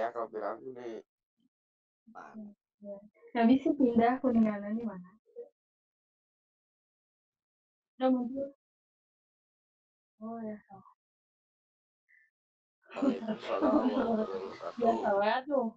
ya kalau bilang ini. Nggak bisa pindah kuningannya di mana? Udah muncul. Oh ya. Waalaikumsalam warahmatullahi wabarakatuh. Biasa lah tuh.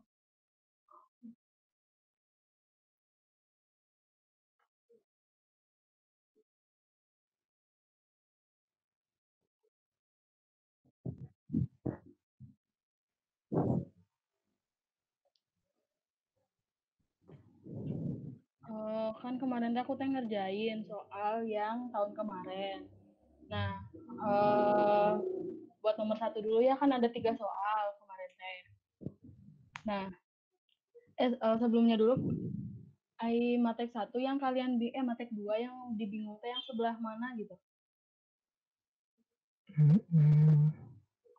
Kan kemarin aku teh ngerjain soal yang tahun kemarin. Nah, buat nomor 1 dulu ya, kan ada 3 soal kemarin teh. Nah, sebelumnya dulu, matek 1 yang kalian matek 2 yang dibingung teh yang sebelah mana gitu.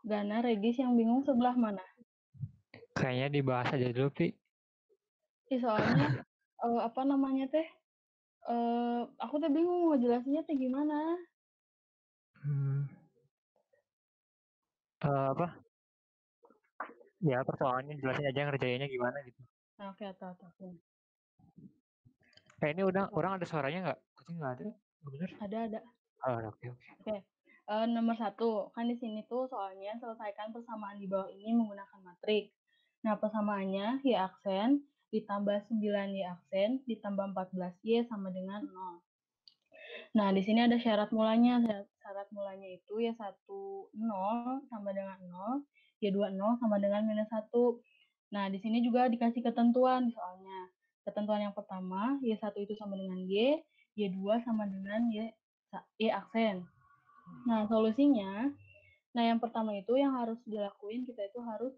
Gana, Regis yang bingung sebelah mana? Kayaknya dibahas aja dulu, Pi. Soalnya apa namanya teh? Aku tuh bingung mau jelasinnya teh gimana. Apa? Ya persoalannya jelasin aja ngerjainnya gimana gitu. Nah, oke, atau. Ini orang ada suaranya nggak? Tadi nggak ada. Nggak bener? Ada. Oke. Oke. Nomor 1, kan di sini tuh soalnya selesaikan persamaan di bawah ini menggunakan matriks. Nah, persamaannya Y aksen ditambah 9Y aksen ditambah 14Y sama dengan 0. Nah, di sini ada syarat mulanya. Syarat mulanya itu Y1 0 sama dengan 0, Y2 0 sama dengan minus 1. Nah, di sini juga dikasih ketentuan soalnya. Ketentuan yang pertama, Y1 itu sama dengan Y, Y2 sama dengan Y aksen. Nah, solusinya, yang pertama itu yang harus dilakuin, kita itu harus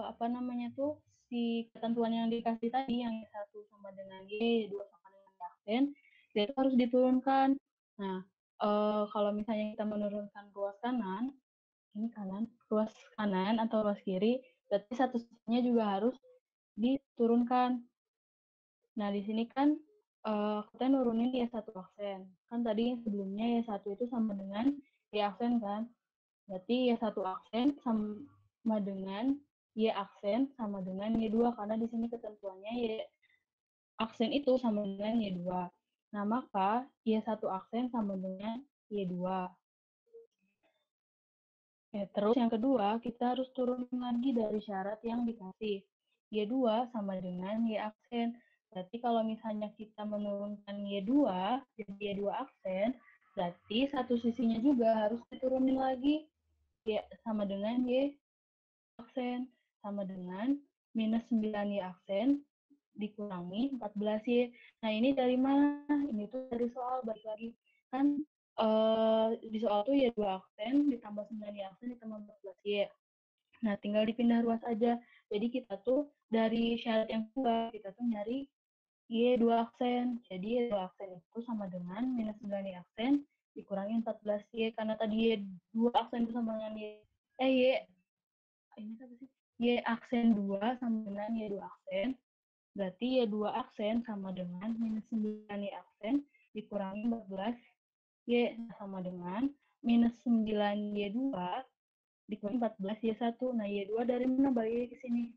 apa namanya tuh, si ketentuan yang dikasih tadi, yang Y1 sama dengan Y, Y2 sama dengan Y aksen, itu harus diturunkan. Nah, kalau misalnya kita menurunkan ruas kanan, ini ruas kanan atau ruas kiri, berarti satu sisinya juga harus diturunkan. Nah, di sini kan kita nurunin Y1 aksen. Kan tadi sebelumnya Y1 itu sama dengan Y aksen kan. Berarti Y1 aksen sama dengan Y aksen sama dengan Y2. Karena di sini ketentuannya Y aksen itu sama dengan Y2. Nah, maka Y1 aksen sama dengan Y2. Terus yang kedua, kita harus turunin lagi dari syarat yang dikasih. Y2 sama dengan Y aksen. Berarti kalau misalnya kita menurunkan Y2 jadi Y2 aksen, berarti satu sisinya juga harus diturunin lagi. Y sama dengan Y aksen, sama dengan minus 9Y aksen dikurangi 14Y. Nah, ini dari mana? Ini tuh dari soal, balik lagi. Kan di soal tuh Y2 aksen ditambah 9Y aksen ditambah 14Y. Nah, tinggal dipindah ruas aja. Jadi kita tuh dari syarat yang kedua, kita tuh nyari Y2 aksen. Jadi Y2 aksen itu sama dengan minus 9Y aksen dikurangi 14Y. Karena tadi Y2 aksen itu sama dengan Y aksen 2 sama dengan Y2 aksen. Berarti Y2 aksen sama dengan minus 9Y aksen dikurangi 14 Y sama dengan minus 9Y2 dikurangi 14 Y1. Nah, Y2 dari mana? Balik ke sini.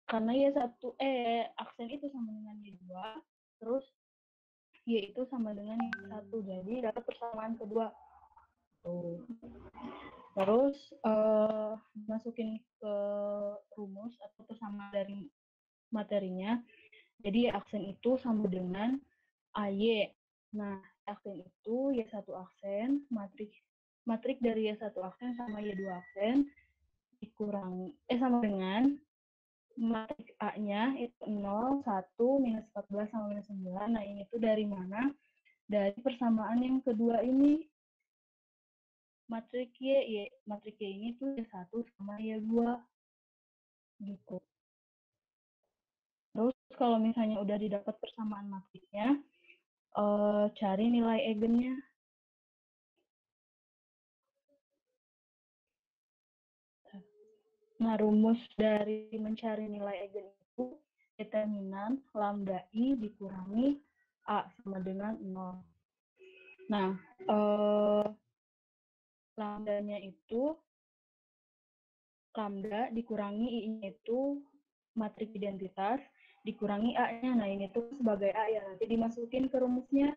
Karena Y1 aksen itu sama dengan Y2, terus Y itu sama dengan Y1. Jadi dapat persamaan kedua. Tuh. Terus masukin ke rumus atau persamaan dari materinya. Jadi aksen itu sama dengan AY. Nah, aksen itu Y1 aksen, matrik dari Y1 aksen sama Y2 aksen dikurangi sama dengan matrik A-nya itu 0, 1, minus 14 sama minus 9. Nah, ini tuh dari mana? Dari persamaan yang kedua ini. Matrik Y ini tuh Y1 sama Y2. Gitu. Terus kalau misalnya udah didapat persamaan matriknya, cari nilai eigennya. Nah, rumus dari mencari nilai eigen itu determinan lambda I dikurangi A sama dengan 0. Nah, lambdanya itu lambda dikurangi I-nya itu matrik identitas, dikurangi A-nya. Nah, ini tuh sebagai A ya, nanti dimasukin ke rumusnya.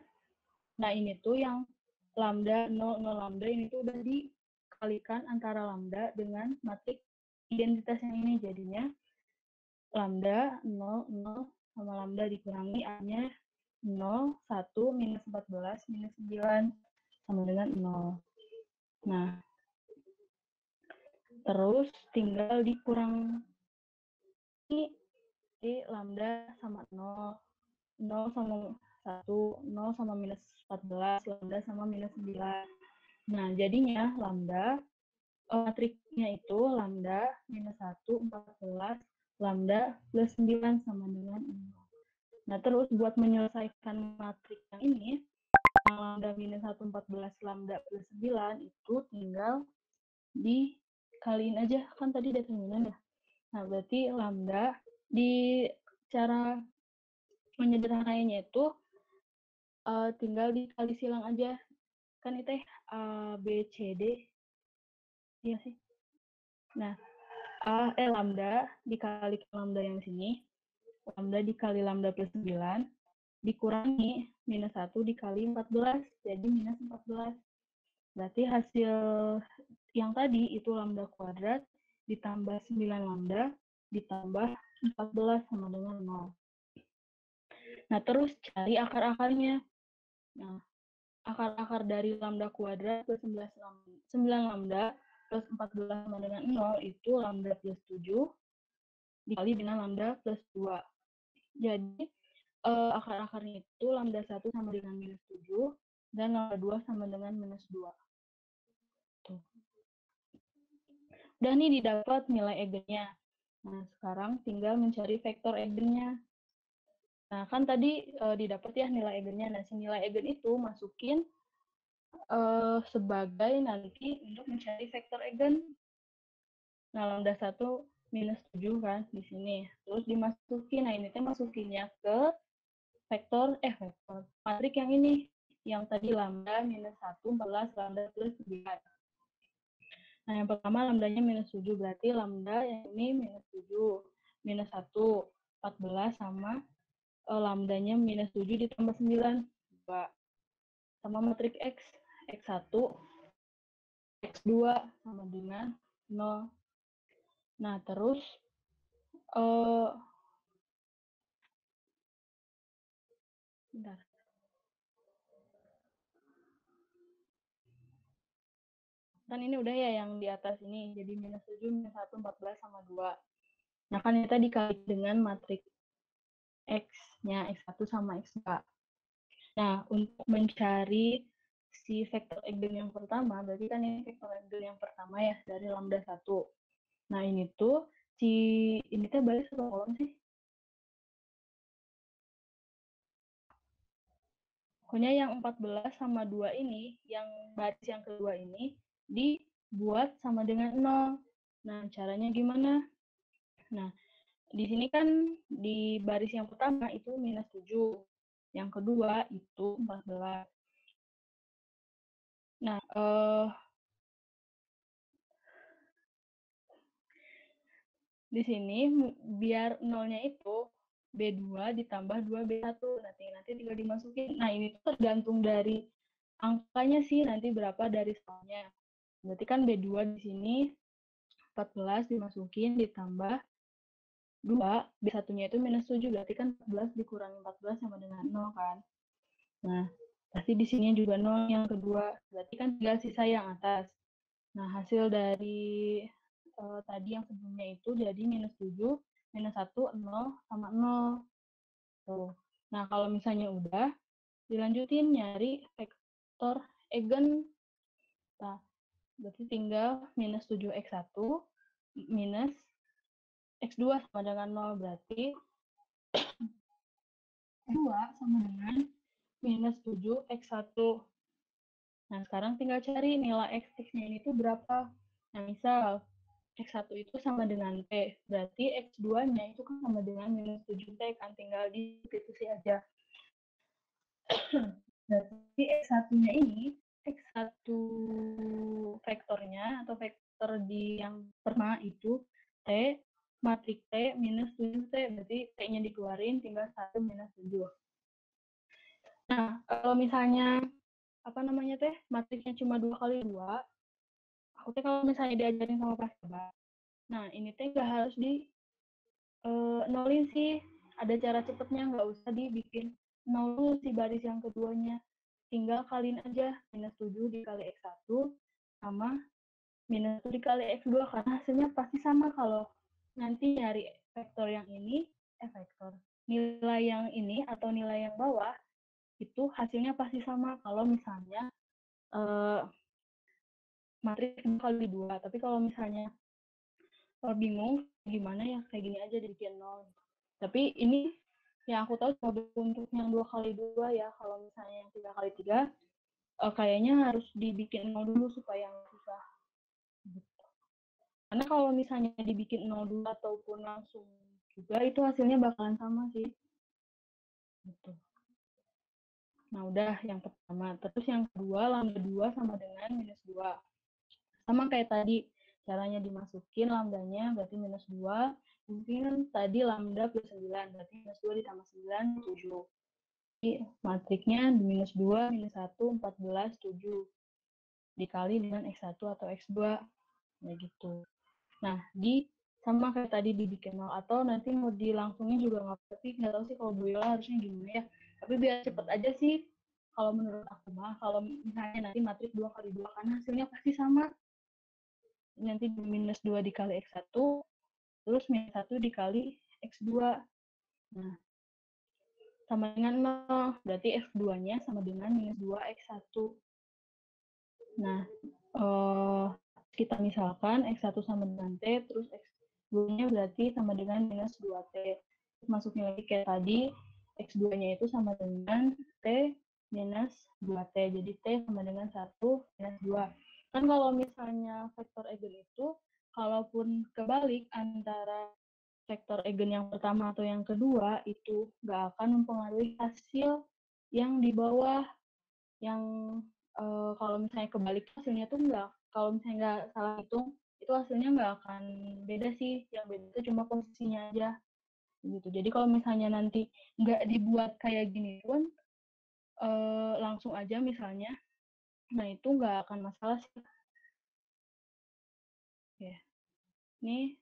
Nah, ini tuh yang lambda 0, 0 lambda ini tuh udah dikalikan antara lambda dengan matrik identitas yang ini. Jadinya lambda 0, 0 sama lambda dikurangi A-nya 0, 1, minus 14, minus 9 sama dengan 0. Nah, terus tinggal dikurang di lambda sama 0, 0 sama 1, 0 sama minus 14, lambda sama minus 9. Nah, jadinya lambda, matriknya itu lambda minus 1, 14, lambda plus 9 sama dengan 0. Nah, terus buat menyelesaikan matrik yang ini, lambda minus 1, 14, lambda plus 9, itu tinggal dikaliin aja, kan tadi determinan ya. Nah, berarti lambda di cara menyederhanainya itu tinggal dikali silang aja. Kan itu A, B, C, D. Iya sih. Nah, lambda dikali lambda yang sini. Lambda dikali lambda plus 9. Dikurangi minus 1 dikali 14. Jadi minus 14. Berarti hasil yang tadi itu lambda kuadrat ditambah 9 lambda ditambah 14 sama dengan 0. Nah, terus cari akar-akarnya. Nah, akar-akar dari lambda kuadrat plus 9 lambda plus 14 sama dengan 0 itu lambda plus 7 dikali dengan lambda plus 2. Jadi, akar-akarnya itu lambda 1 sama dengan minus 7 dan lambda 2 sama dengan minus 2. Tuh. Udah nih didapat nilai eigennya. Nah, sekarang tinggal mencari vektor eigennya. Nah, kan tadi didapat ya nilai eigennya. Nah, si nilai eigen itu masukin sebagai nanti untuk mencari vektor eigen. Nah, lambda 1 minus 7 kan di sini. Terus dimasukin. Nah, ini teh masukinnya ke vektor matrik yang ini. Yang tadi lambda minus 1, 14, lambda plus 9. Nah, yang pertama lambdanya minus 7. Berarti lambda yang ini minus 7. Minus 1, 14 sama lambdanya minus 7 ditambah 9. 2. Sama matrik X. X1, X2 sama dengan 0. Nah, terus bentar. Kan ini udah ya yang di atas ini. Jadi minus 7, minus 1, 14 sama 2. Nah, kan kita dikali dengan matrik X-nya, X1 sama X2. Nah, untuk mencari si vektor eigen yang pertama, berarti kan ini vektor eigen yang pertama ya, dari lambda 1. Nah, ini tuh, ini tuh baris atau kolom sih? Pokoknya yang 14 sama 2 ini, yang baris yang kedua ini, dibuat sama dengan 0. Nah, caranya gimana? Nah, di sini kan di baris yang pertama itu minus 7. Yang kedua itu 14. Nah, di sini biar nolnya itu B2 ditambah 2B1. Nanti tinggal dimasukin. Nah, ini tuh tergantung dari angkanya sih, nanti berapa dari soalnya. Berarti kan B2 di sini 14 dimasukin ditambah 2, B1-nya itu minus 7, berarti kan 14 dikurangi 14 sama dengan 0 kan. Nah, pasti di sini juga 0 yang kedua, berarti kan tinggal sisa yang atas. Nah, hasil dari tadi yang sebelumnya itu jadi minus 7, minus 1, 0, sama 0. Tuh. Nah, kalau misalnya udah, dilanjutin nyari vektor eigen. Nah, berarti tinggal minus 7x1 minus x2 sama dengan 0. Berarti 2 sama dengan minus 7x1. Nah, sekarang tinggal cari nilai x-nya ini tuh berapa. Nah, misal x1 itu sama dengan P, berarti x2-nya itu kan sama dengan minus 7P, kan tinggal disubstitusi aja. Berarti x1-nya ini, x1 vektornya atau vektor di yang pertama itu T, matrik T minus 7T, berarti T-nya dikeluarin tinggal 1 minus 7. Nah, kalau misalnya matriknya cuma 2 kali 2, aku teh kalau misalnya diajarin sama Pak Sabah, nah ini teh nggak harus di nolin sih, ada cara cepetnya, nggak usah dibikin nol dulu si baris yang keduanya, tinggal kaliin aja minus 7 dikali X1 sama minus 1 dikali X2, karena hasilnya pasti sama. Kalau nanti nyari vektor yang ini, nilai yang ini atau nilai yang bawah, itu hasilnya pasti sama kalau misalnya matrik kali 2. Tapi kalau misalnya bingung gimana ya, kayak gini aja dibikin 0. Tapi ini yang aku tahu cuma untuk yang 2 kali 2 ya. Kalau misalnya yang 3 kali 3 kayaknya harus dibikin 0 dulu supaya nggak susah. Karena kalau misalnya dibikin 0 dulu ataupun langsung juga, itu hasilnya bakalan sama sih. Gitu. Nah, udah yang pertama. Terus yang kedua, lambda 2 sama dengan minus 2. Sama kayak tadi, caranya dimasukin lambdanya berarti minus 2. Mungkin tadi lambda plus 9, berarti minus 2 ditambah 9, 7. Jadi matriknya minus 2, minus 1, 14, 7. Dikali dengan X1 atau X2. Ya gitu. Nah, sama kayak tadi dibikin 0, atau nanti mau dilangsungin juga nggak apa-apa. Nggak tahu sih kalau Bu Yola harusnya gimana ya. Tapi biar cepet aja sih, kalau menurut aku mah, kalau misalnya nanti matrik 2 kali 2, karena hasilnya pasti sama. Nanti minus 2 dikali X1, terus minus 1 dikali X2. Nah, sama dengan 0, berarti X2-nya sama dengan minus 2 X1. Nah, kita misalkan X1 sama dengan T, terus X2-nya berarti sama dengan minus 2T. Masukin lagi kayak tadi, X2-nya itu sama dengan T minus 2T. Jadi T sama dengan 1 minus 2. Kan kalau misalnya vektor eigen itu, kalaupun kebalik antara vektor eigen yang pertama atau yang kedua, itu nggak akan mempengaruhi hasil yang di bawah. Yang kalau misalnya kebalik hasilnya tuh nggak, kalau misalnya nggak salah hitung, itu hasilnya nggak akan beda sih. Yang beda itu cuma posisinya aja. Gitu. Jadi kalau misalnya nanti nggak dibuat kayak gini pun, langsung aja misalnya, nah itu nggak akan masalah sih. Ya. Ini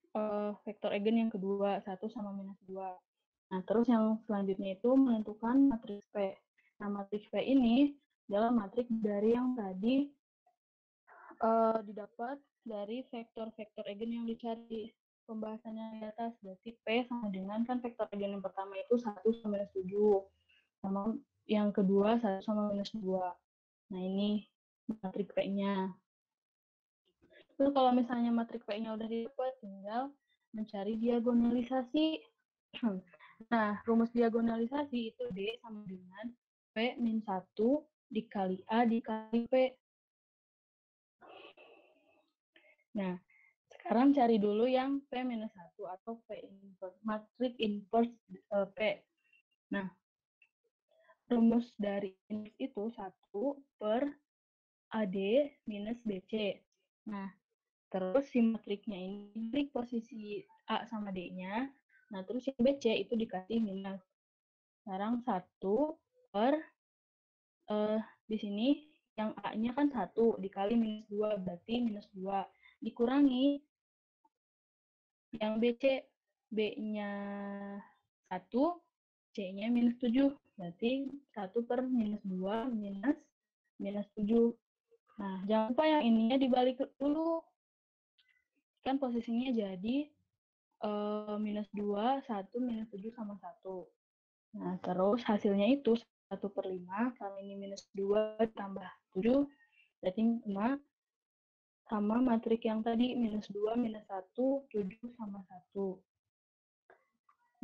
vektor eigen yang kedua, 1 sama minus 2. Nah, terus yang selanjutnya itu menentukan matriks P. Nah, matriks P ini adalah matriks dari yang tadi didapat dari vektor-vektor eigen yang dicari. Pembahasannya di atas, berarti P sama dengan, kan vektor eigen yang pertama itu 1 sama minus 7. Sama yang kedua 1 sama minus 2. Nah, ini matriks P-nya. Terus kalau misalnya matriks P-nya udah didapat, tinggal mencari diagonalisasi. Nah, rumus diagonalisasi itu D sama dengan P min 1 dikali A dikali P. Nah, sekarang cari dulu yang P minus 1 atau P inverse, matriks inverse P. Nah, rumus dari inverse itu 1 per AD minus BC. Nah, terus si matriknya ini di posisi A sama D-nya. Nah, terus yang BC itu dikasih minus. Sekarang 1 per, di sini yang A-nya kan 1 dikali minus 2, berarti minus 2. Dikurangi yang BC, B-nya 1, C-nya minus 7. Berarti 1 per minus 2 minus 7. Nah, jangan lupa yang ininya dibalik dulu. Kan posisinya jadi minus 2, 1, minus 7 sama 1. Nah, terus hasilnya itu 1 per 5, karena ini minus 2 tambah 7, berarti 5, sama matrik yang tadi, minus 2, minus 1, 7 sama 1.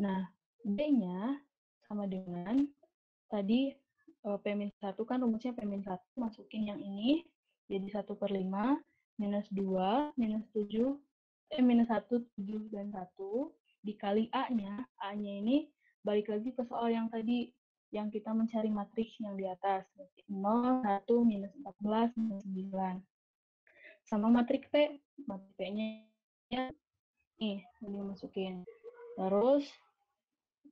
Nah, B-nya sama dengan, tadi P-1 kan rumusnya P-1, masukin yang ini, jadi 1 per 5, minus 2, minus 7, minus 1, 7, dan 1, dikali A-nya. A-nya ini balik lagi ke soal yang tadi, yang kita mencari matriks yang di atas. 0, 1, minus 14, minus 9. sama matrik P. Matrik P-nya nih, ini masukin. Terus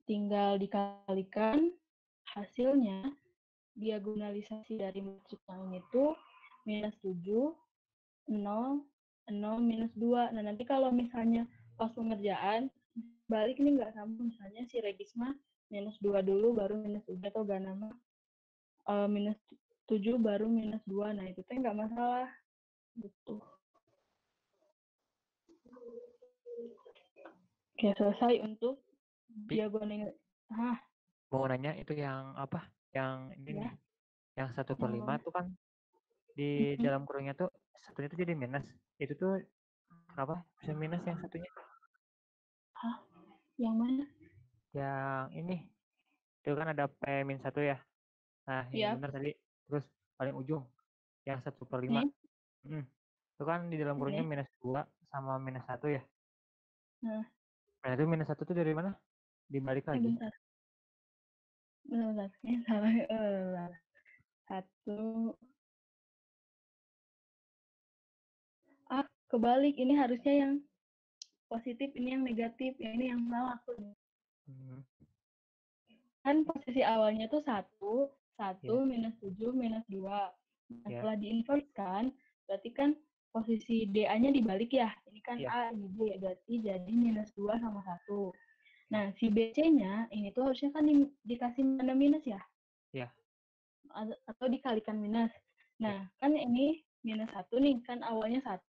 tinggal dikalikan hasilnya, diagonalisasi dari matrik yang ini tuh minus 7, 0, 0, minus 2. Nah, nanti kalau misalnya pas pengerjaan, balik ini nggak sama. Misalnya si Regisma minus 2 dulu, baru minus 3, atau Ganama minus 7, baru minus 2. Nah, itu tuh nggak masalah. Gitu. Oke, selesai untuk diagonal. Mau nanya itu yang apa? Yang ini Ya. nih, yang 1/5 tuh kan di dalam kurungnya tuh satunya tuh jadi minus. Itu tuh kenapa bisa minus yang satunya? Hah? Yang mana? Yang ini, itu kan ada P-1 ya. Nah, ini Ya. benar tadi. Terus paling ujung, yang 1/5. Itu kan di dalam kurungnya minus 2 sama minus 1 ya. Nah, itu minus 1 tuh dari mana? Dibalik lagi. Bentar. Ini salah. 1. Kebalik. Ini harusnya yang positif, ini yang negatif. Ini yang salah aku. Kan posisi awalnya tuh 1, minus 7, minus 2. Nah, setelah diinvert kan, berarti kan posisi DA-nya dibalik ya. Ini kan A, ini D. Berarti jadi minus 2 sama 1. Nah, si BC-nya ini tuh harusnya kan dikasih tanda minus ya? Iya. Atau dikalikan minus. Nah, kan ini minus 1 nih, kan awalnya 1.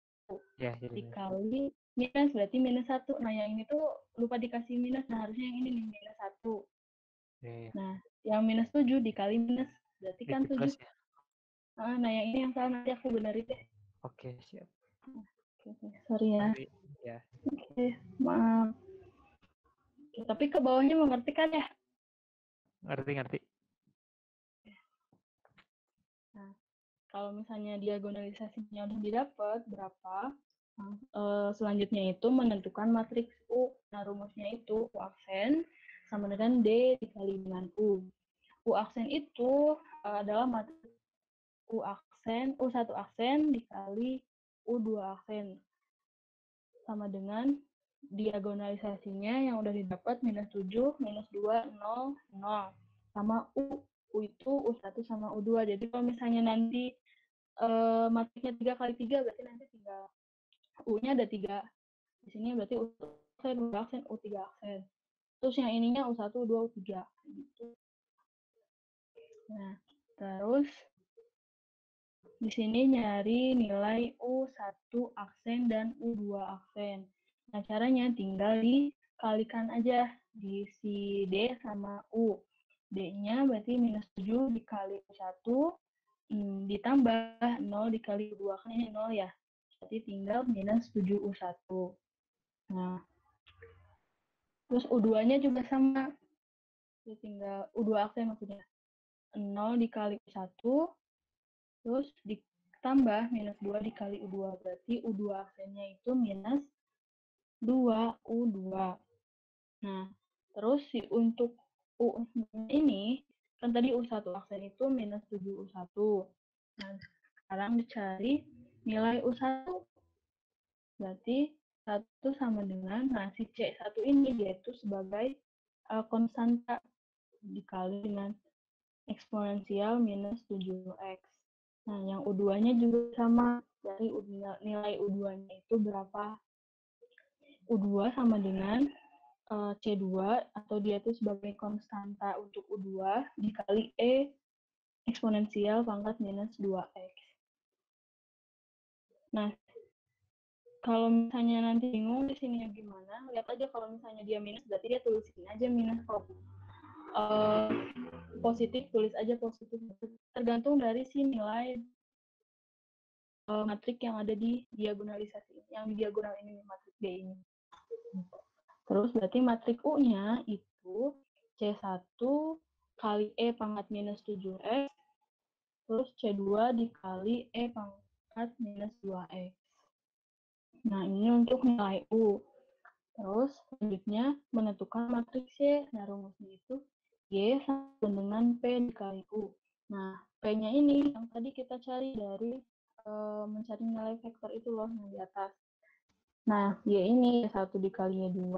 Iya, dikali minus, berarti minus 1. Nah, yang ini tuh lupa dikasih minus. Nah, harusnya yang ini nih, minus 1. Nah, yang minus 7 dikali minus, berarti kan 7. Ya? Nah, yang ini yang salah, nanti aku benerin deh. Oke, siap. Oke, sorry ya. Ya. Oke, maaf. Tapi ke bawahnya mengerti kan ya? Ngerti. Nah, kalau misalnya diagonalisasinya udah didapat berapa, selanjutnya itu menentukan matriks U. Nah, rumusnya itu U aksen sama dengan D dikali dengan U. U aksen itu adalah matriks U1 aksen dikali U2 aksen. Sama dengan diagonalisasinya yang udah didapat minus 7, minus 2, 0, 0. Sama U. U itu U1 sama U2. Jadi kalau misalnya nanti matriknya 3 kali 3, berarti nanti tinggal U-nya ada 3. Di sini berarti U1 aksen, U2 aksen, U3 aksen. Terus yang ininya U1, U2, U3. Gitu. Nah, terus di sini nyari nilai U1 aksen dan U2 aksen. Nah, caranya tinggal dikalikan aja di si D sama U. D-nya berarti minus 7 dikali U1, ditambah 0 dikali U2, kan ini 0 ya. Berarti tinggal minus 7U1. Nah, terus U2-nya juga sama. Jadi tinggal U2 aksen maksudnya. 0 dikali U1, terus ditambah minus 2 dikali U2. Berarti U2 aksennya itu minus 2U2. Nah, terus untuk U ini, kan tadi U1 aksen itu minus 7U1. Nah, sekarang dicari nilai U1. Berarti 1 sama dengan, nah si C1 ini dia itu sebagai konstanta dikali dengan eksponensial minus 7x. Nah, yang U2-nya juga sama. Dari nilai U2-nya itu berapa? U2 sama dengan C2, atau dia itu sebagai konstanta untuk U2, dikali E eksponensial pangkat minus 2x. Nah, kalau misalnya nanti bingung di sini gimana, lihat aja kalau misalnya dia minus, berarti dia tulisin aja minus. Kalau positif, tulis aja positif. Tergantung dari si nilai matrik yang ada di diagonalisasi. Yang di diagonal ini, matrik D ini. Terus berarti matrik U-nya itu C1 kali E pangkat minus 7x, terus C2 dikali E pangkat minus 2x. Nah, ini untuk nilai U. Terus selanjutnya menentukan matriks Y. Nah, rumusnya itu Y sama dengan P dikali U. Nah, P-nya ini yang tadi kita cari dari mencari nilai vektor itu loh yang di atas. Nah, Y ini 1 dikali Y2,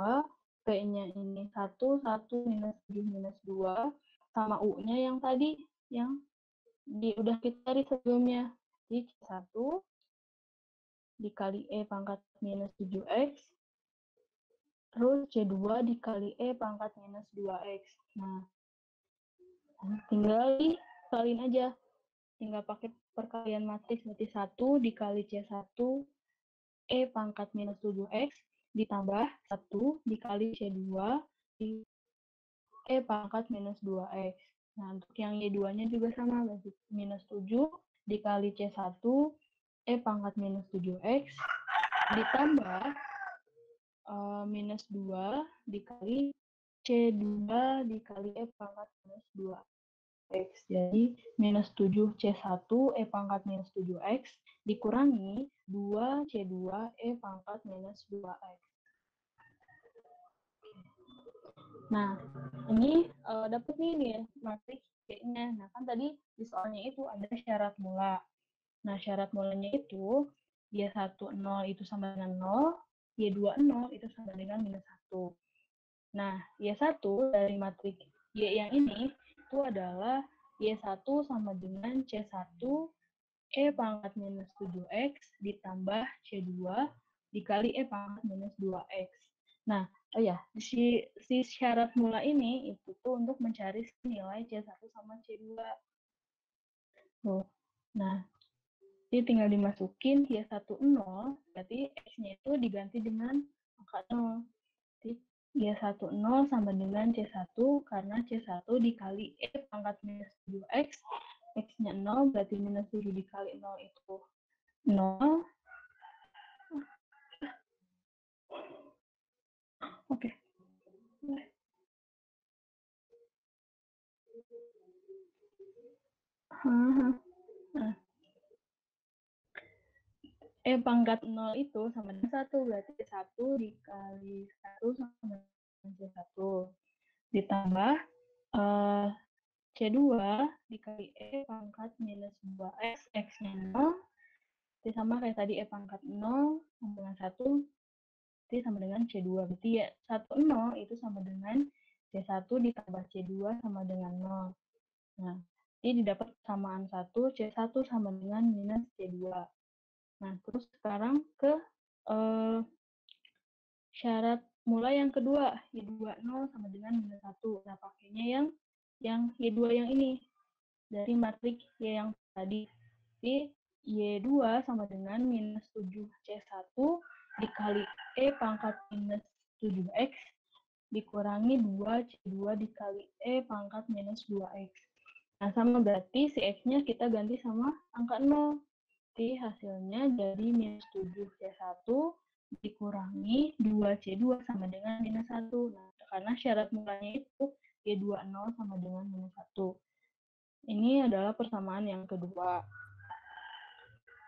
P-nya ini 1, 1 minus 7 minus 2, sama U-nya yang tadi, yang udah kita cari sebelumnya. Jadi C1 dikali E pangkat minus 7X, terus C2 dikali E pangkat minus 2X. Nah, tinggal dikaliin aja. Tinggal pakai perkalian matriks, berarti 1 dikali C1 E pangkat minus 7X ditambah 1 dikali C2 di E pangkat minus 2X. Nah, untuk yang Y2-nya juga sama, berarti minus 7 dikali C1 E pangkat minus 7X ditambah minus 2 dikali C2 dikali E pangkat minus 2X. Jadi, minus 7C1 E pangkat minus 7X dikurangi 2C2 E pangkat minus 2X. Nah, ini dapat nih matriks Y-nya. Nah, kan tadi di soalnya itu ada syarat mula. Nah, syarat mulanya itu Y1 0 itu sama dengan 0, Y2 0 itu sama dengan minus 1. Nah, Y1 dari matriks Y yang ini itu adalah Y1 sama dengan C1 E pangkat minus 7X ditambah C2 dikali E pangkat minus 2X. Nah, oh ya, si syarat mula ini itu tuh untuk mencari nilai C1 sama C2. Tuh. Nah, jadi tinggal dimasukin Y1 0, berarti X-nya itu diganti dengan angka 0. Jadi Y1 0 sama dengan C1, karena C1 dikali E pangkat minus 7X, X-nya 0, berarti minus 7 dikali 0 itu 0. Oke. Nah, E pangkat 0 itu sama dengan 1, berarti 1 dikali 1 sama dengan C1. Ditambah C2 dikali E pangkat minus 2X, X-nya 0. Itu sama kayak tadi E pangkat 0 sama dengan 1, itu sama dengan C2. Berarti ya 1, 0 itu sama dengan C1 ditambah C2 sama dengan 0. Nah, jadi didapat samaan 1, C1 sama dengan minus C2. Nah, terus sekarang ke syarat mula yang kedua, Y2 0 sama dengan minus 1. Nah, pakainya yang Y2 yang ini. Dari matriks Y yang tadi. Jadi, Y2 sama dengan minus 7C1 dikali E pangkat minus 7X dikurangi 2C2 dikali E pangkat minus 2X. Nah, sama berarti si X-nya kita ganti sama angka 0. Jadi hasilnya jadi minus 7C1 dikurangi 2C2 sama dengan minus 1. Nah, karena syarat mulanya itu Y2 0 sama dengan minus 1. Ini adalah persamaan yang kedua.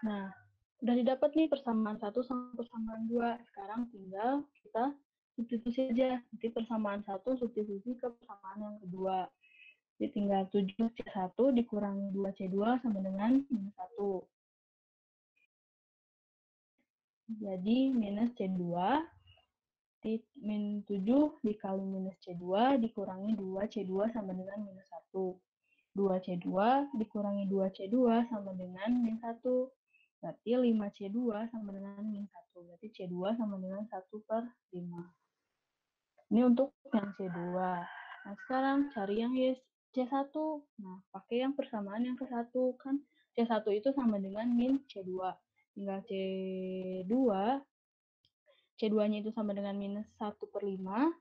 Nah, udah didapat nih persamaan 1 sama persamaan 2. Sekarang tinggal kita substitusi aja. Nanti persamaan 1 substitusi ke persamaan yang kedua. Jadi tinggal 7C1 dikurangi 2C2 sama dengan minus 1. Jadi minus C2, min 7 dikali minus C2 dikurangi 2C2 sama dengan minus 1. 2C2 dikurangi 2C2 sama dengan min 1. Berarti 5C2 sama dengan min 1. Berarti C2 sama dengan 1/5. Ini untuk yang C2. Nah, sekarang cari yang C1. Nah, pakai yang persamaan yang ke-1. Kan C1 itu sama dengan min C2. Tinggal C2-nya itu sama dengan minus 1/5.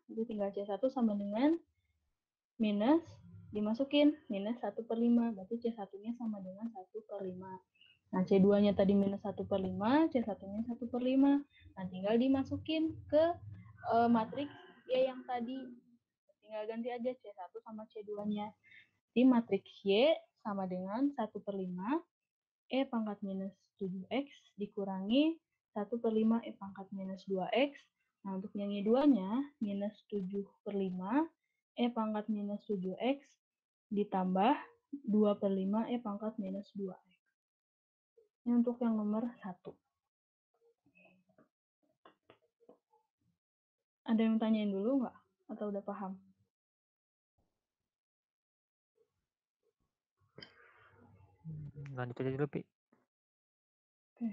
Itu tinggal C1 sama dengan minus, dimasukin minus 1/5. Berarti C1-nya sama dengan 1/5. Nah, C2-nya tadi minus 1/5, C1-nya 1/5. Nah, tinggal dimasukin ke matriks Y yang tadi. Tinggal ganti aja C1 sama C2-nya. Jadi matriks Y sama dengan 1/5 E pangkat minus 7X dikurangi 1/5 E pangkat minus 2X. Nah, untuk yang Y2-nya minus 7/5 E pangkat minus 7X ditambah 2/5 E pangkat minus 2X. Ini untuk yang nomor 1. Ada yang tanyain dulu nggak? Atau udah paham? Lanjut aja dulu, Pi. Oke.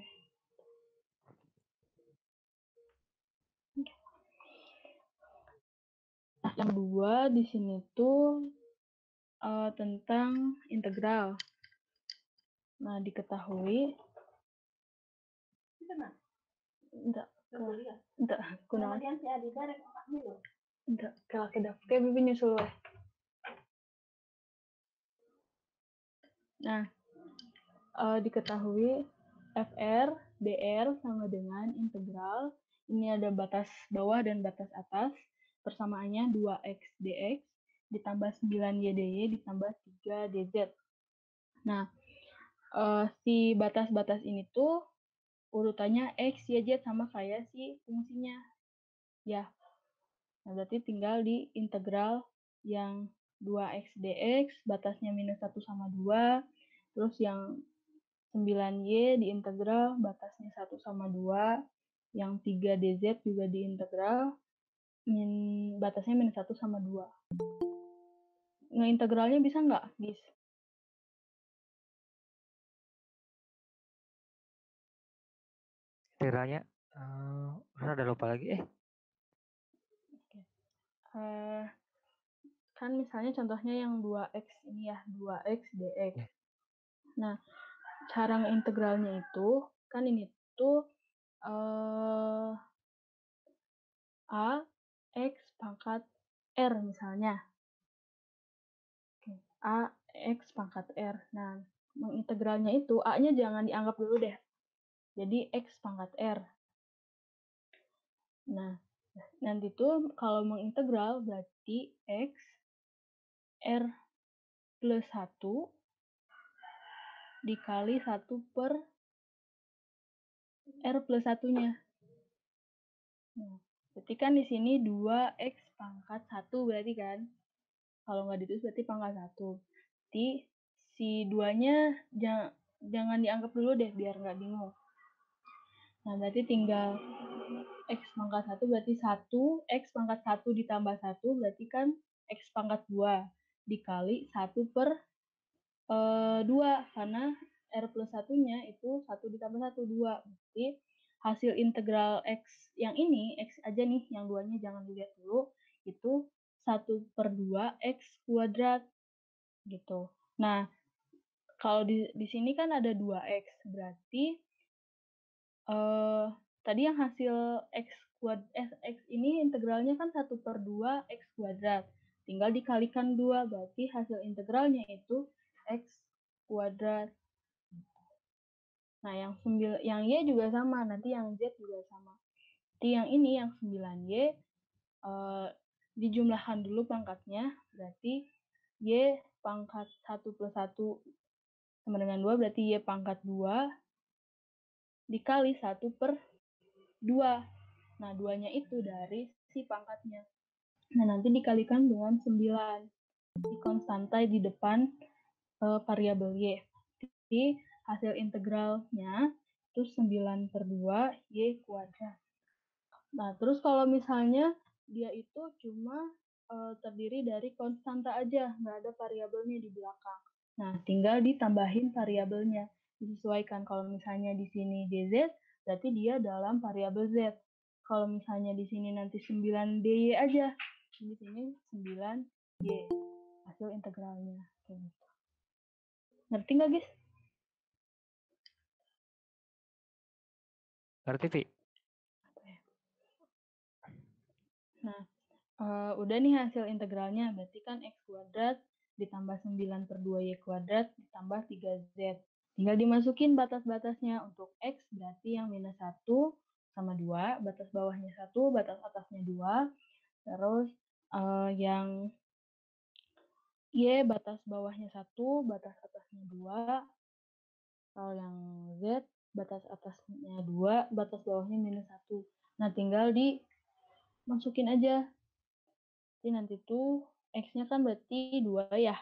Yang 2 di sini tuh tentang integral. Nah, diketahui enggak kunaon enggak kalau kedap kayak bibi nyusul weh. Nah, diketahui FR dr sama dengan integral ini ada batas bawah dan batas atas, persamaannya 2x dx ditambah 9y dy ditambah 3 dz. Nah, si batas-batas ini tuh urutannya x, y, z sama kayak si fungsinya. Ya. Nah, berarti tinggal di integral yang 2x dx, batasnya minus 1 sama 2. Terus yang 9y diintegral, batasnya 1 sama 2. Yang 3 dz juga diintegral, batasnya minus 1 sama 2. Ngeintegralnya bisa nggak, Gis? Integralnya, udah lupa lagi. Kan misalnya contohnya yang 2x ini ya, 2x dx. Nah, cara ngeintegralnya itu, kan ini tuh A x pangkat R misalnya. A x pangkat R. Nah, mengintegralnya itu A-nya jangan dianggap dulu deh. Jadi x pangkat R. Nah, nanti tuh kalau mengintegral berarti x R plus 1 dikali 1 per R plus 1-nya. Nah, berarti kan di sini 2x pangkat 1 berarti kan. Kalau nggak ditulis berarti pangkat 1. Berarti si 2-nya jangan dianggap dulu deh biar nggak bingung. Nah, berarti tinggal x pangkat 1 berarti 1, x pangkat 1 ditambah 1 berarti kan x pangkat 2 dikali 1 per 2 karena R plus 1-nya itu 1 ditambah 1, 2. Berarti hasil integral x yang ini, x aja nih, yang 2-nya jangan dilihat dulu, itu 1 per 2 x kuadrat. Gitu. Nah, kalau di sini kan ada 2x, berarti tadi yang hasil x ini integralnya kan 1 per 2 x kuadrat. Tinggal dikalikan 2, berarti hasil integralnya itu x kuadrat. Nah, yang y juga sama, nanti yang z juga sama. Jadi yang ini, yang 9y, dijumlahkan dulu pangkatnya, berarti y pangkat 1 plus 1 sama dengan 2, berarti y pangkat 2 dikali 1 per 2. Nah, 2-nya itu dari si pangkatnya. Nah, nanti dikalikan dengan 9. Si konstanta di depan variabel y. Jadi, hasil integralnya itu 9 per 2 y kuadrat. Nah, terus kalau misalnya dia itu cuma terdiri dari konstanta aja, nggak ada variabelnya di belakang. Nah, tinggal ditambahin variabelnya. Disesuaikan kalau misalnya di sini dz, berarti dia dalam variabel z. Kalau misalnya di sini nanti 9dy aja, di sini 9y hasil integralnya. Gitu. Ngerti nggak, guys? Ngerti, Pi? Nah, udah nih hasil integralnya, berarti kan x kuadrat ditambah 9 per 2y kuadrat ditambah 3z. Tinggal dimasukin batas-batasnya. Untuk x berarti yang minus 1 sama 2, batas bawahnya 1, batas atasnya 2. Terus yang y batas bawahnya 1, batas atasnya 2. Kalau yang z batas atasnya 2, batas bawahnya minus 1. Nah, tinggal dimasukin aja. Jadi nanti tuh x-nya kan berarti 2 ya.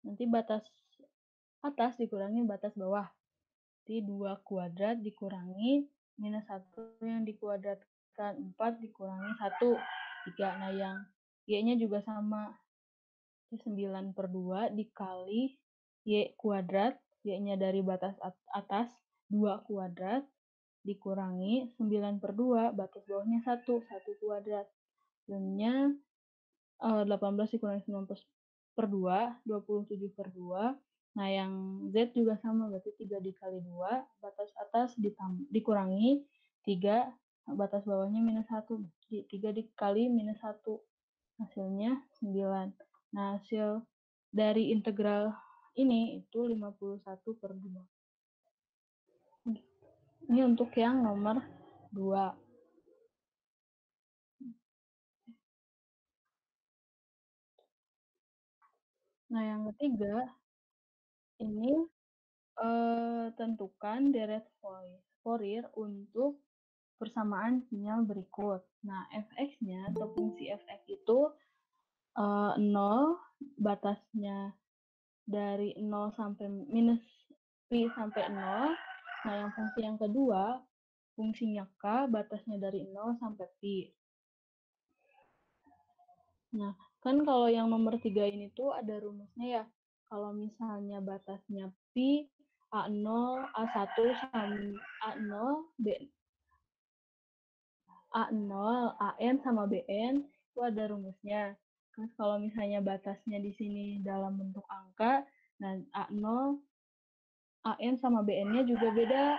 Nanti batas atas dikurangi batas bawah. Berarti 2 kuadrat dikurangi minus 1 yang dikuadratkan 4 dikurangi 1, 3. Nah, yang Y-nya juga sama. 9/2 dikali Y kuadrat, Y-nya dari batas atas 2 kuadrat, dikurangi 9/2, batas bawahnya 1 kuadrat. Hasilnya 18 dikurangi 9/2, 27/2. Nah, yang Z juga sama, berarti 3 dikali 2, batas atas dikurangi 3, batas bawahnya minus 1. 3 dikali minus 1, hasilnya 9. Nah, hasil dari integral ini itu 51/2. Ini untuk yang nomor 2. Nah, yang ketiga, ini tentukan deret Fourier untuk persamaan sinyal berikut. Nah, fx-nya atau fungsi fx itu 0, batasnya dari 0 sampai minus pi sampai 0. Nah, yang fungsi yang kedua, fungsinya k, batasnya dari 0 sampai pi. Nah, kan kalau yang nomor 3 ini tuh ada rumusnya ya. Kalau misalnya batasnya pi, A0, A1, A0, A0, AN sama BN itu ada rumusnya. Terus kalau misalnya batasnya di sini dalam bentuk angka, nah A0, AN sama BN-nya juga beda.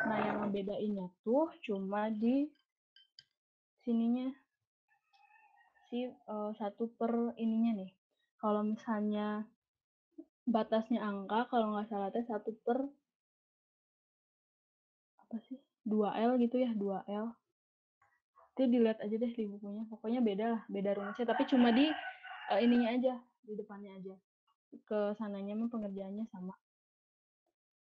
Nah, yang membedainnya tuh cuma di sininya, si 1/, ininya nih. Kalau misalnya batasnya angka, kalau nggak salah teh 1/, apa sih, 2L gitu ya, 2L. Itu dilihat aja deh di bukunya. Pokoknya beda lah, beda rumusnya. Tapi cuma di ininya aja, di depannya aja. Ke sananya mah pengerjaannya sama.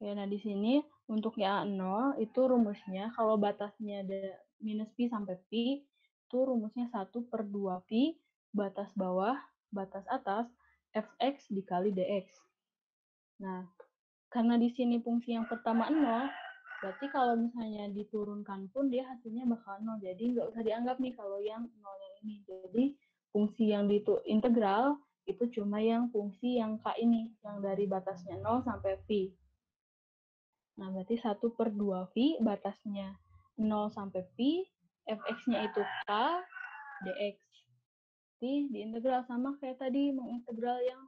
Ya, nah di sini untuk A0 itu rumusnya kalau batasnya ada minus pi sampai pi, itu rumusnya 1/2 pi, batas bawah, batas atas, fx dikali dx. Nah, karena di sini fungsi yang pertama 0, berarti kalau misalnya diturunkan pun dia hasilnya bakal 0. Jadi nggak usah dianggap nih kalau yang 0 yang ini. Jadi fungsi yang integral itu cuma yang fungsi yang k ini, yang dari batasnya 0 sampai pi. Nah, berarti 1/2 pi, batasnya 0 sampai pi, fx-nya itu k, dx. Jadi diintegral sama kayak tadi mengintegral yang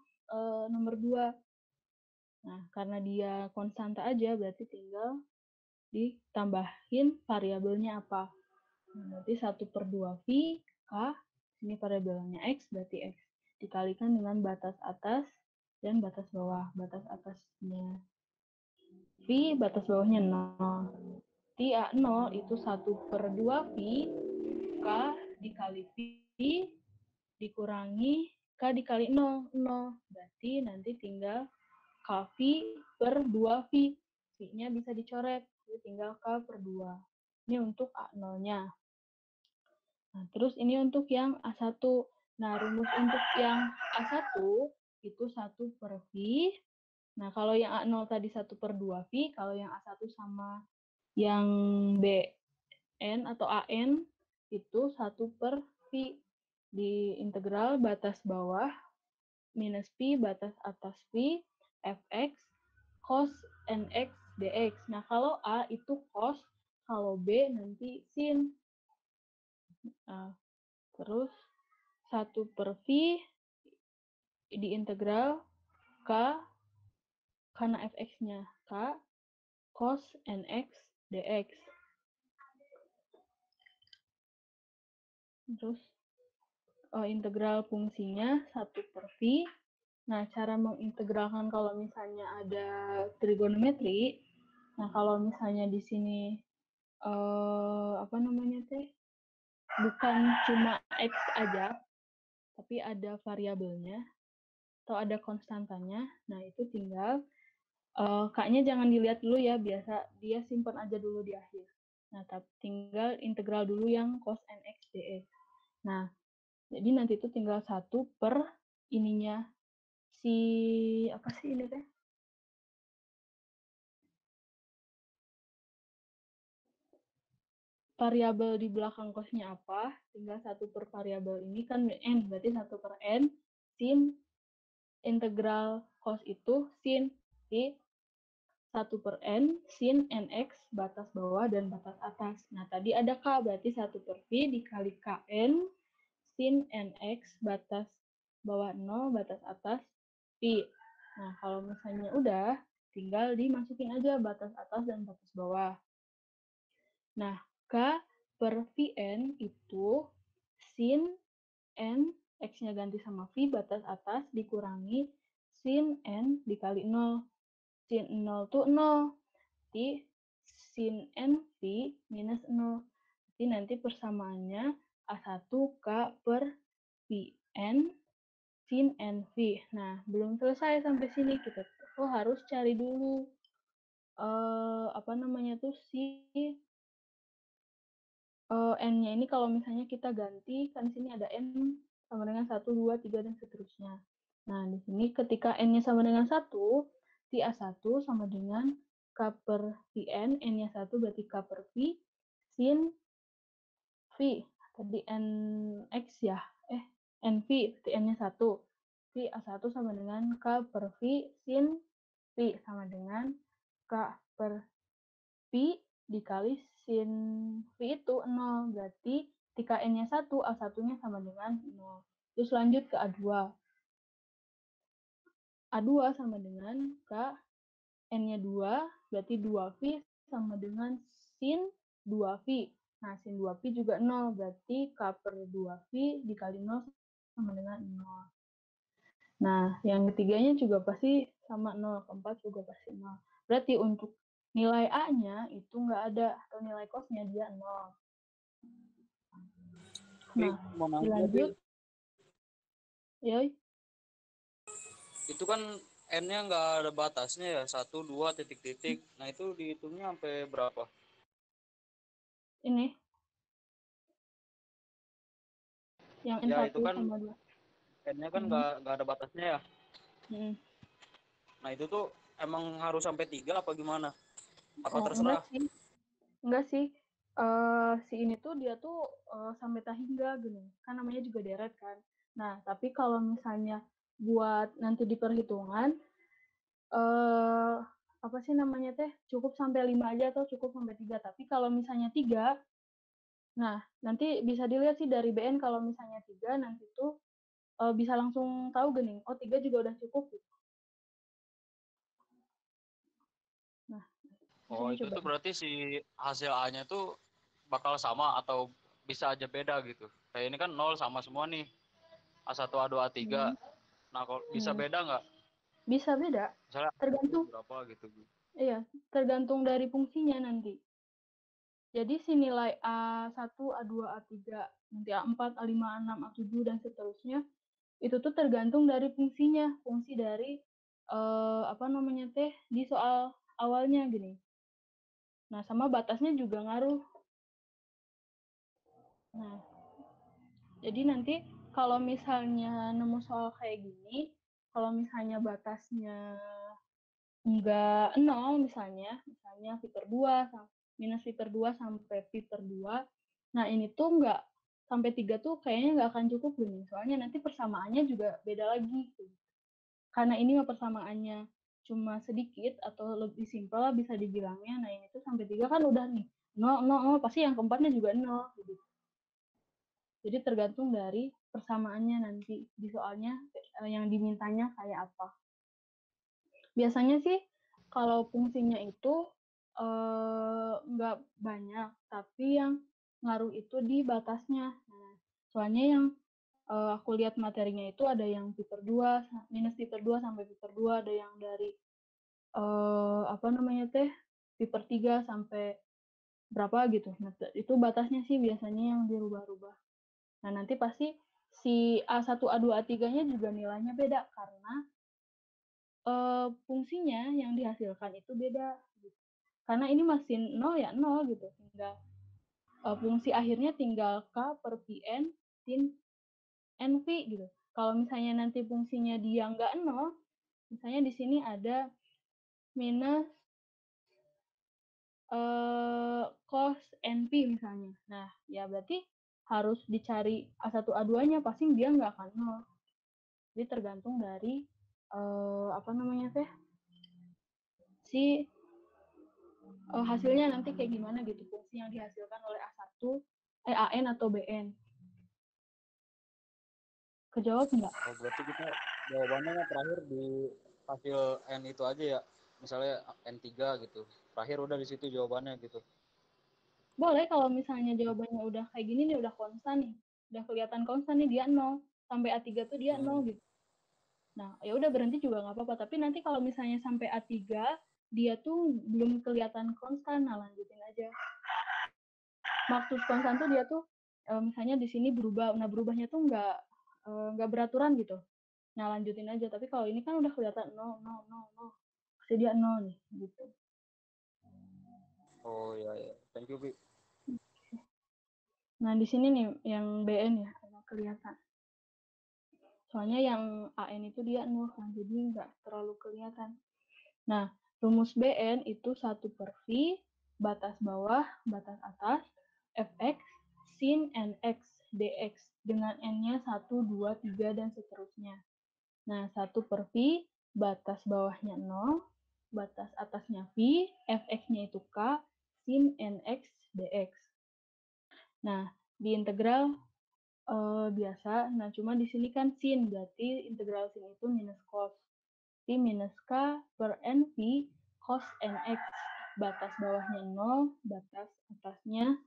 nomor 2. Nah, karena dia konstanta aja, berarti tinggal ditambahin variabelnya apa. Nah, berarti 1/2 pi, k, ini variabelnya x, berarti x. Dikalikan dengan batas atas dan batas bawah. Batas atasnya pi, batas bawahnya 0. Berarti A0 itu 1/2 pi, k dikali pi, dikurangi k dikali 0, 0. Berarti nanti tinggal k pi per 2 pi. Pi-nya bisa dicoret, jadi tinggal k/2. Ini untuk A0-nya. Nah, terus ini untuk yang A1. Nah, rumus untuk yang A1 itu 1/pi. Nah, kalau yang A0 tadi 1/2 pi, kalau yang A1 sama yang BN atau AN itu 1/pi. Di integral batas bawah minus pi, batas atas pi, fx, cos nx dx. Nah, kalau A itu cos, kalau B nanti sin. Nah, terus 1/pi diintegral k, karena fx-nya k, cos nx dx. Terus integral fungsinya 1/pi. Nah, cara mengintegralkan kalau misalnya ada trigonometri, nah kalau misalnya di sini apa namanya teh, bukan cuma x aja, tapi ada variabelnya atau ada konstantanya. Nah, itu tinggal k-nya jangan dilihat dulu ya, biasa dia simpan aja dulu di akhir. Nah, tapi tinggal integral dulu yang cos nx dx. Nah, jadi nanti itu tinggal 1 per ininya si apa sih ini teh? variabel di belakang cosnya apa, tinggal 1 per variabel ini kan n, berarti 1 per n sin integral cos itu sin di 1 per n sin nx batas bawah dan batas atas. Nah, tadi ada k, berarti 1 per v dikali kn sin nx batas bawah 0, batas atas v. Nah, kalau misalnya udah, tinggal dimasukin aja batas atas dan batas bawah. Nah, k per vn itu sin n, x-nya ganti sama v, batas atas dikurangi sin n dikali 0. Sin 0 tuh 0. Jadi sin nv minus 0. Jadi nanti persamaannya A1 K per Vn sin nv. Nah, belum selesai sampai sini. Kita tuh harus cari dulu si n-nya ini kalau misalnya kita ganti, kan di sini ada n sama dengan 1, 2, 3, dan seterusnya. Nah, di sini ketika n-nya sama dengan 1, di A1 sama dengan K per Vn, n-nya 1 berarti K per V, sin V. Tadi nx ya, nv berarti n-nya 1. Di A1 sama dengan K per V, sin V sama dengan K per V dikali sin V itu 0. Berarti ketika n-nya 1, A1-nya sama dengan 0. Terus lanjut ke A2. A2 sama dengan K, n-nya 2, berarti 2V sama dengan sin 2V. Nah, sin 2V juga 0, berarti K per 2V dikali 0 sama dengan 0. Nah, yang ketiganya juga pasti sama 0, keempat juga pasti 0. Berarti untuk nilai A-nya itu nggak ada, atau nilai cos-nya dia 0. Nah, dilanjut. Yoi. Itu kan n-nya nggak ada batasnya ya, 1, 2, titik-titik. Nah, itu dihitungnya sampai berapa? Ini. Yang N1 Ya, itu kan sama 2. n-nya kan nggak ada batasnya ya. Nah, itu tuh emang harus sampai 3 apa gimana? Apa terserah? Enggak sih. Si ini tuh dia tuh sampai tak hingga gini. Kan namanya juga deret kan. Nah, tapi kalau misalnya buat nanti di perhitungan apa sih namanya teh? Cukup sampai 5 aja atau cukup sampai 3. Tapi kalau misalnya 3, nah, nanti bisa dilihat sih dari BN kalau misalnya 3 nanti tuh bisa langsung tahu gini. Oh, 3 juga udah cukup gitu. Nah, Oh, itu tuh berarti si hasil A-nya tuh bakal sama atau bisa aja beda gitu. Kayak ini kan 0 sama semua nih. A1, A2, A3. Nah, kalau bisa beda nggak? Bisa beda. Misalnya Tergantung berapa gitu. Iya, tergantung dari fungsinya nanti. Jadi si nilai A1, A2, A3, nanti A4, A5, A6, A7, dan seterusnya, itu tuh tergantung dari fungsinya. Fungsi dari, di soal awalnya gini. Nah, sama batasnya juga ngaruh. Nah, jadi nanti kalau misalnya nemu soal kayak gini, kalau misalnya batasnya enggak 0 misalnya V per 2, minus V per 2 sampai V per 2, nah ini tuh enggak sampai 3 tuh kayaknya nggak akan cukup nih, soalnya nanti persamaannya juga beda lagi. Karena ini mah persamaannya cuma sedikit atau lebih simpel bisa dibilangnya, nah ini tuh sampai 3 kan udah nih, 0, 0, 0, pasti yang keempatnya juga 0. Gitu. Jadi tergantung dari persamaannya nanti di soalnya yang dimintanya kayak apa. Biasanya sih kalau fungsinya itu nggak banyak, tapi yang ngaruh itu di batasnya. Nah, soalnya yang aku lihat materinya itu ada yang pi per 2, minus pi per 2 sampai pi per 2, ada yang dari pi per 3 sampai berapa gitu. Nah, itu batasnya sih biasanya yang dirubah-rubah. Nah, nanti pasti si A1, A2, A3-nya juga nilainya beda karena fungsinya yang dihasilkan itu beda. Karena ini masih 0 ya 0 gitu. Tinggal fungsi akhirnya tinggal K per Pn sin NV gitu. Kalau misalnya nanti fungsinya dia nggak 0, misalnya di sini ada minus cos NP misalnya. Nah, ya berarti harus dicari A1 A2-nya, pasti dia nggak akan 0. Jadi tergantung dari apa namanya teh, si hasilnya nanti kayak gimana gitu, fungsi yang dihasilkan oleh AN atau BN. Kejawab nggak? Oh, berarti kita jawabannya terakhir di hasil N itu aja ya. Misalnya N3 gitu. Terakhir udah di situ jawabannya gitu. Boleh kalau misalnya jawabannya udah kayak gini nih, udah konstan nih. Udah kelihatan konstan nih, dia 0. Sampai A3 tuh dia 0 gitu. Nah, ya udah berhenti juga nggak apa-apa. Tapi nanti kalau misalnya sampai A3, dia tuh belum kelihatan konstan, nah lanjutin aja. Maksud konstan tuh dia tuh misalnya di sini berubah. Nah, berubahnya tuh nggak beraturan gitu. Nah, lanjutin aja. Tapi kalau ini kan udah kelihatan 0, 0, 0, 0. Pasti dia 0 nih, gitu. Oh ya, thank you Bi. Nah, di sini nih yang BN ya, kelihatan. Soalnya yang AN itu dia 0 kan, jadi nggak terlalu kelihatan. Nah, rumus BN itu 1/V, batas bawah, batas atas, Fx, sin Nx, dx, dengan N-nya 1, 2, 3, dan seterusnya. Nah, 1/V, batas bawahnya 0, batas atasnya V, Fx-nya itu K, sin Nx, dx. Nah, di integral biasa. Nah, cuma di sini kan sin, berarti integral sin itu minus cos. T minus K per NV cos NX. Batas bawahnya 0, batas atasnya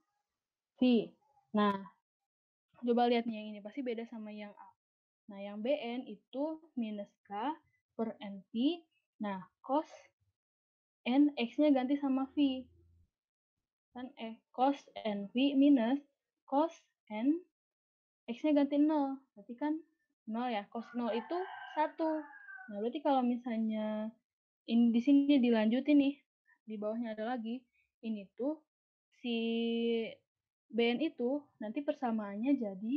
V. Nah, coba lihat nih yang ini. Pasti beda sama yang A. Nah, yang BN itu minus K per NV. Nah, cos NX-nya ganti sama V. Kan cos NV minus cos N X-nya ganti 0, berarti kan 0 ya, cos 0 itu 1. Nah, berarti kalau misalnya ini di sini dilanjutin nih, di bawahnya ada lagi, ini tuh si BN itu nanti persamaannya jadi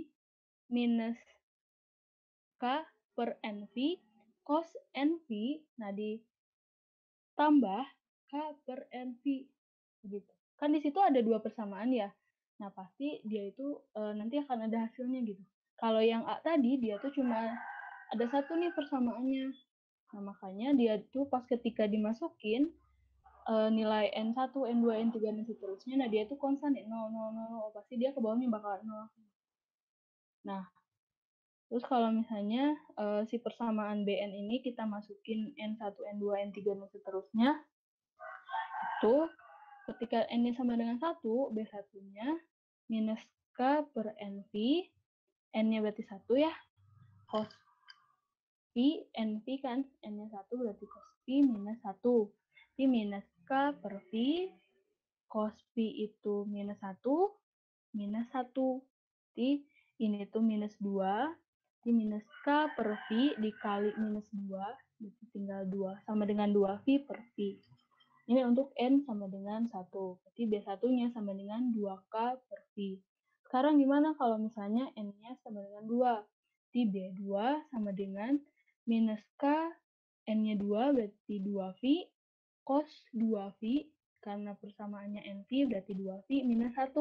minus K per NV cos NV, nah ditambah K per NV, gitu. Kan di situ ada 2 persamaan ya. Nah, pasti dia itu nanti akan ada hasilnya gitu. Kalau yang A tadi, dia tuh cuma ada 1 nih persamaannya. Nah, makanya dia tuh pas ketika dimasukin nilai N1, N2, N3, dan seterusnya, nah dia tuh konstan nih, 0, 0, 0, 0. Pasti dia ke bawahnya bakal 0. Nah, terus kalau misalnya si persamaan BN ini kita masukin N1, N2, N3, dan seterusnya, itu ketika N-nya sama dengan 1, B1-nya minus K per NV, N-nya berarti 1 ya, cos V, NV kan, N-nya 1 berarti cos V minus 1. V minus K per V, cos V itu minus 1, minus 1. Jadi ini tuh minus 2, jadi minus K per V dikali minus 2, berarti tinggal 2, sama dengan 2V per V. Ini untuk N sama dengan 1. Berarti B1-nya sama dengan 2K per V. Sekarang gimana kalau misalnya N-nya sama dengan 2? Berarti B2 sama dengan minus K, N-nya 2 berarti 2V, cos 2V, karena persamaannya NV berarti 2V minus 1.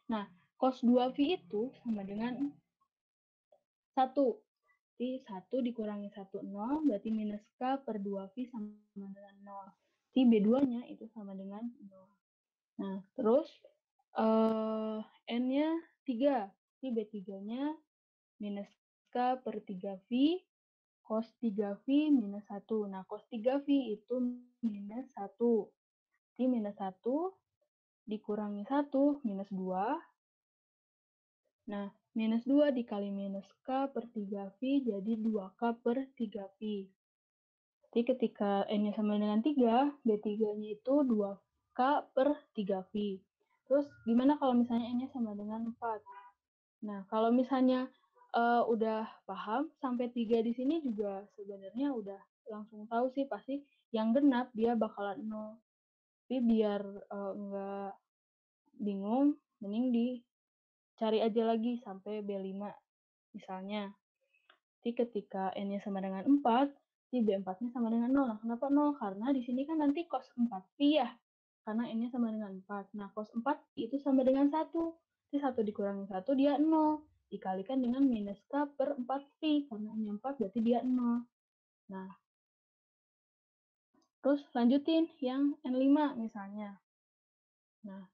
Nah, cos 2V itu sama dengan 1. Jadi 1 dikurangi 1, 0, berarti minus K per 2V sama dengan 0. Jadi B2-nya itu sama dengan 0. Nah, terus N-nya 3. Jadi B3-nya minus K per 3V, cos 3V minus 1. Nah, cos 3V itu minus 1. Jadi minus 1 dikurangi 1, minus 2. Nah, minus 2 dikali minus K per 3V, jadi 2K per 3V. Jadi ketika N-nya sama dengan 3, B3-nya itu 2K per 3V. Terus gimana kalau misalnya N-nya sama dengan 4? Nah, kalau misalnya udah paham, sampai 3 di sini juga sebenarnya udah langsung tahu sih, pasti yang genap dia bakalan 0. Tapi biar nggak bingung, mending dicari aja lagi sampai B5 misalnya. Jadi ketika N-nya sama dengan 4, jadi B4-nya sama dengan 0. Nah, kenapa 0? Karena di sini kan nanti cos 4V ya. karena N-nya sama dengan 4. Nah, cos 4 itu sama dengan 1. Jadi 1 dikurangi 1, dia 0. Dikalikan dengan minus K per 4Pi. Karena N-nya 4, berarti dia 0. Nah, terus lanjutin yang N5 misalnya. Nah,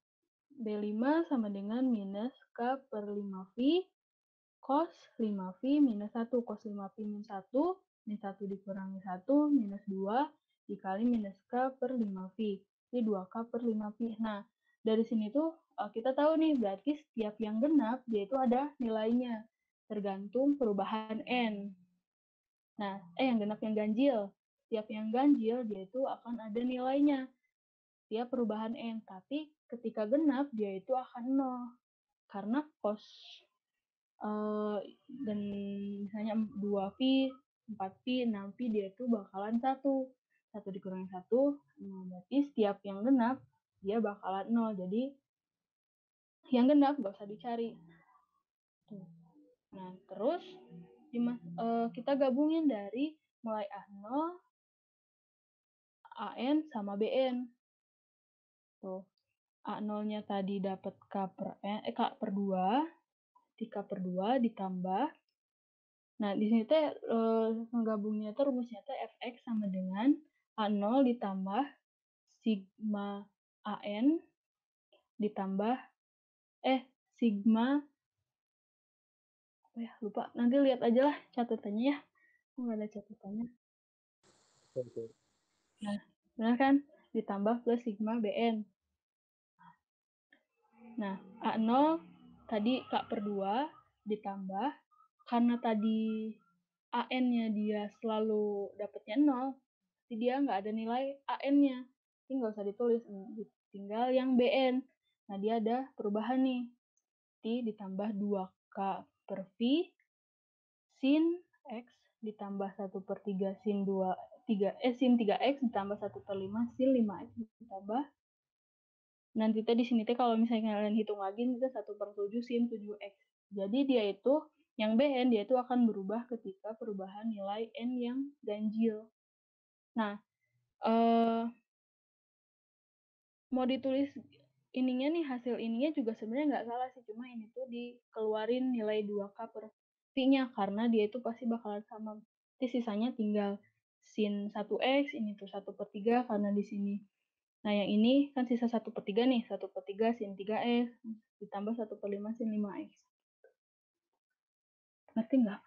B5 sama dengan minus K per 5Pi cos 5Pi minus 1. Cos 5Pi minus 1, minus 1 dikurangi 1, minus 2, dikali minus K per 5Pi. Jadi 2K per 5Pi. Nah, dari sini tuh kita tahu nih, berarti setiap yang genap, dia itu ada nilainya. Tergantung perubahan N. Nah, yang genap yang ganjil. Setiap yang ganjil, dia itu akan ada nilainya. Setiap perubahan N. Tapi ketika genap, dia itu akan 0. Karena cos dan misalnya 2Pi, 4Pi, 6Pi, dia itu bakalan 1. 1 dikurangi 1, berarti setiap yang genap, dia bakalan 0. Jadi, yang genap gak usah dicari. Nah, terus kita gabungin dari mulai A0, AN, sama BN. Tuh, A0-nya tadi dapat K per 2, di K per 2 ditambah. Nah, di sini teh menggabungnya tuh rumusnya teh Fx sama dengan A0 ditambah sigma AN ditambah sigma lupa, nanti lihat aja lah catatannya ya. Nggak ada catatannya. Nah, benar kan? Ditambah plus sigma BN. Nah, A0 tadi K per 2 ditambah, karena tadi AN-nya dia selalu dapatnya 0, jadi dia nggak ada nilai AN-nya. Jadi nggak usah ditulis, tinggal yang BN. Nah, dia ada perubahan nih. Jadi ditambah 2K per V sin X ditambah 1 per 3 sin 3X ditambah 1 per 5 sin 5X ditambah. Nanti di sini kalau misalnya kalian hitung lagi, itu 1 per 7 sin 7X. Jadi dia itu, yang BN, dia itu akan berubah ketika perubahan nilai N yang ganjil. Nah, mau ditulis ininya nih, hasil ininya juga sebenarnya nggak salah sih, cuma ini tuh dikeluarin nilai 2K per V-nya, karena dia itu pasti bakalan sama. Jadi sisanya tinggal sin 1X, ini tuh 1 per 3 karena di sini. Nah, yang ini kan sisa 1 per 3 nih, 1 per 3 sin 3X, ditambah 1 per 5 sin 5X. Ngerti nggak?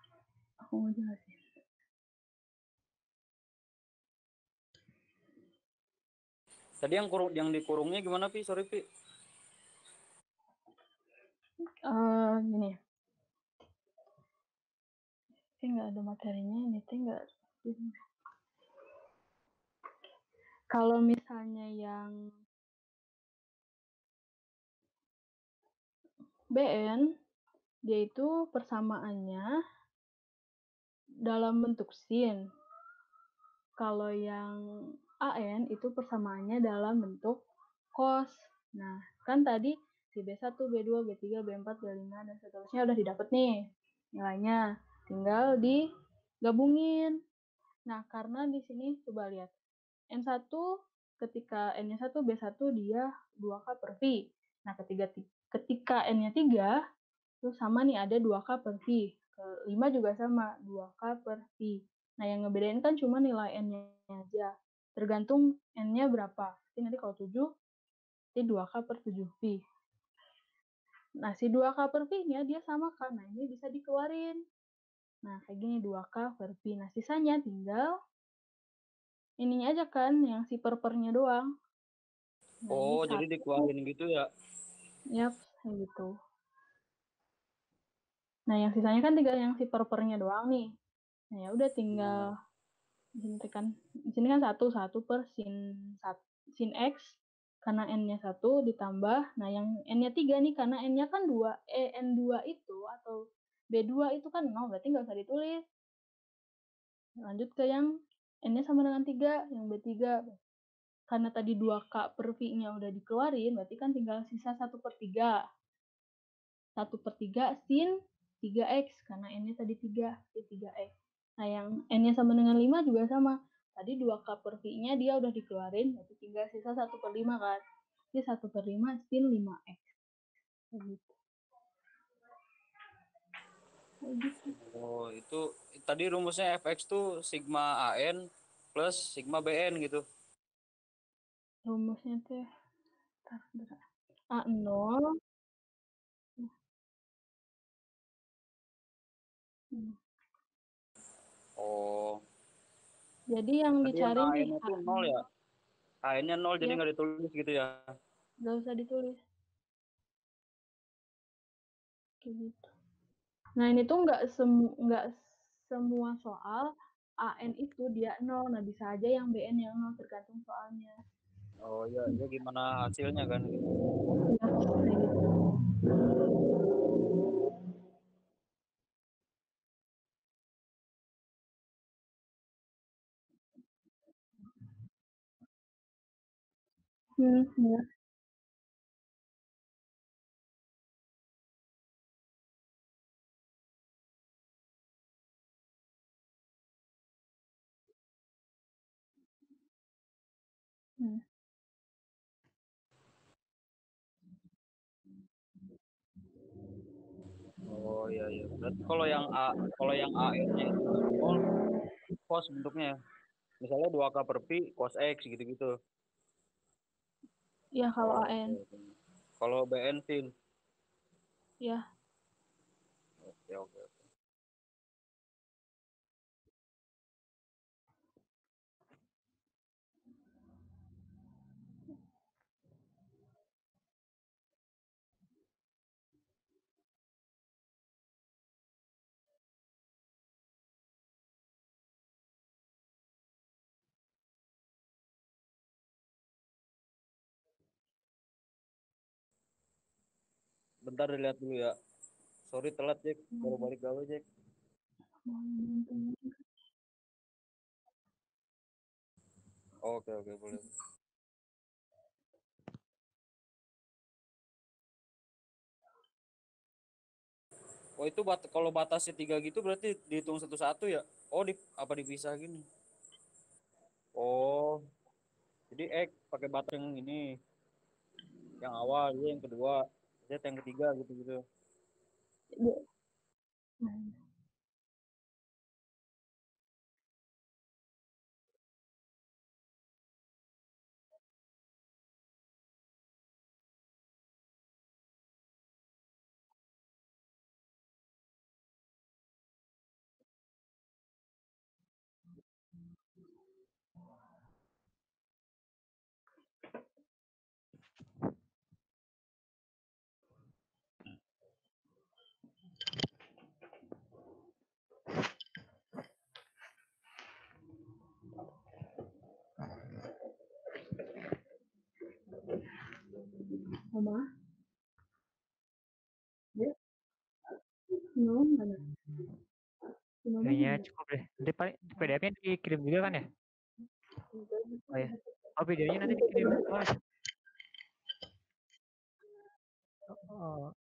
Aku mau jelasin. Tadi yang dikurungnya gimana, Pi? Sorry, Pi. Gini. Ini nggak ada materinya, ini nggak. Kalau misalnya yang BN, dia itu persamaannya dalam bentuk sin. Kalau yang AN itu persamaannya dalam bentuk cos. Nah, kan tadi si B1, B2, B3, B4, B5, dan seterusnya udah didapat nih nilainya. Tinggal digabungin. Nah, karena di sini coba lihat. N1 ketika N-nya 1, B1 dia 2K per V. Nah, ketika N-nya 3, itu sama nih, ada 2K per V. Ke 5 juga sama, 2K per V. Nah, yang ngebedain kan cuma nilai N-nya aja. Tergantung N-nya berapa. Jadi nanti kalau 7, jadi 2K per 7V. Nah, si 2K per V-nya dia sama kan. Nah, ini bisa dikeluarin. Nah, kayak gini 2K per V. Nah, sisanya tinggal ininya aja kan, yang si per-pernya doang. Nah, jadi dikeluarin gitu ya? Yap, kayak gitu. Nah, yang sisanya kan tinggal yang si per-pernya doang nih. Nah, ya udah tinggal di sini kan 1 per sin X karena N-nya 1 ditambah, nah yang N-nya 3 nih karena N-nya kan 2, N2 itu atau B2 itu kan 0, berarti nggak usah ditulis. Lanjut ke yang N-nya sama dengan 3, yang B3. Karena tadi 2K per V-nya udah dikeluarin, berarti kan tinggal sisa 1 per 3. 1 per 3 sin 3X, karena N-nya tadi 3, jadi 3X. Nah, yang N-nya sama dengan 5 juga sama. Tadi 2K per V-nya dia udah dikeluarin, berarti tinggal sisa 1/5 kan. Jadi 1/5 spin 5X. Gitu. Oh, itu tadi rumusnya fx tuh sigma an plus sigma bn gitu. Rumusnya tuh A0. Oh, Jadi yang tadi yang dicari nih an-nya tuh 0 ya? an-nya 0 jadi ya, nggak ditulis gitu ya? nggak usah ditulis. Kayak gitu. Nah ini tuh nggak semua soal AN itu dia 0. Nah bisa aja yang BN yang 0 tergantung soalnya. Oh ya, ya gimana hasilnya kan gitu. Ya, kayak gitu. Ya. Hmm. Oh iya iya. Berarti kalau yang an-nya itu 0 cos bentuknya. Misalnya 2K per pi cos X gitu-gitu. Ya kalau Oh, AN. oke. Kalau BN sin. Ya. Oke oke. Bentar dilihat dulu ya. Sorry telat Jack, baru balik gawe Jack. Oke oke boleh. Oh itu kalau batasnya 3 gitu berarti dihitung satu-satu ya? Oh apa dipisah gini? Oh jadi X pakai batas yang ini, yang awal, dia yang kedua, Z yang ketiga gitu-gitu. Mama? Ya? Mana? Kayaknya cukup deh. Nanti paling PDF-nya dikirim juga kan ya? Oh ya. Oh videonya nanti dikirim. Oh,